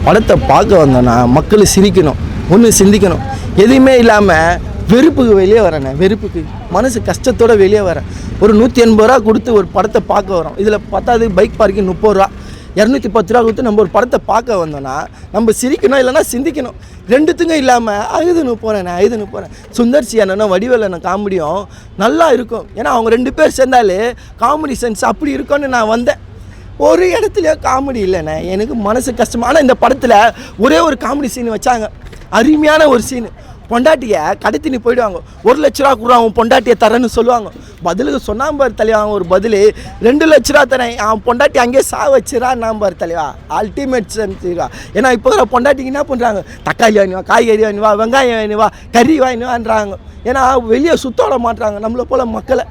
படத்தை பார்க்க வந்தோன்னா மக்கள் சிரிக்கணும், ஒன்று சிந்திக்கணும். எதுவுமே இல்லாமல் வெறுப்புக்கு வெளியே வரேண்ணே, வெறுப்புக்கு மனசு கஷ்டத்தோடு வெளியே வரேன். ஒரு 180 ரூபா கொடுத்து ஒரு படத்தை பார்க்க வரோம். இதில் பத்தாவது பைக் பார்க்கிங் 30 ரூபா, 210 ரூபா கொடுத்து நம்ம ஒரு படத்தை பார்க்க வந்தோன்னா நம்ம சிரிக்கணும், இல்லைனா சிந்திக்கணும். ரெண்டுத்துக்கும் இல்லாமல் அழுதுன்னு போகிறேன். சுந்தர்சி அண்ணனும் வடிவேலு அண்ணன் காமெடியும் நல்லா இருக்கும். ஏன்னா அவங்க 2 பேர் சேர்ந்தாலே காமெடி சென்ஸ் அப்படி இருக்கும்னு நான் வந்தேன். ஒரு இடத்துலையோ காமெடி இல்லைண்ணே, எனக்கு மனசு கஷ்டமாக. ஆனால் இந்த படத்தில் ஒரே ஒரு காமெடி சீன் வச்சாங்க, அருமையான ஒரு சீனு. பொண்டாட்டியை கடத்தின்னு போயிடுவாங்க, 1 லட்ச ரூபா கூட அவன் பொண்டாட்டியை தரேன்னு சொல்லுவாங்க. பதிலுக்கு சொன்னாம்பார் தலைவா ஒரு பதில், 2 லட்ச ரூபா தரேன், அவன் பொண்டாட்டி அங்கேயே வச்சிடா நாம்பார் தலைவா. அல்டிமேட் சென்ஸா. ஏன்னா இப்போ பொண்டாட்டிக்கு என்ன பண்ணுறாங்க, தக்காளி வாங்கிவா, காய்கறி வாங்கிவா, வெங்காயம் வாங்கிவா, கறி வாங்கிவான்றாங்க. ஏன்னா வெளியே சுத்த விட மாட்டுறாங்க நம்மளை போல் மக்களை.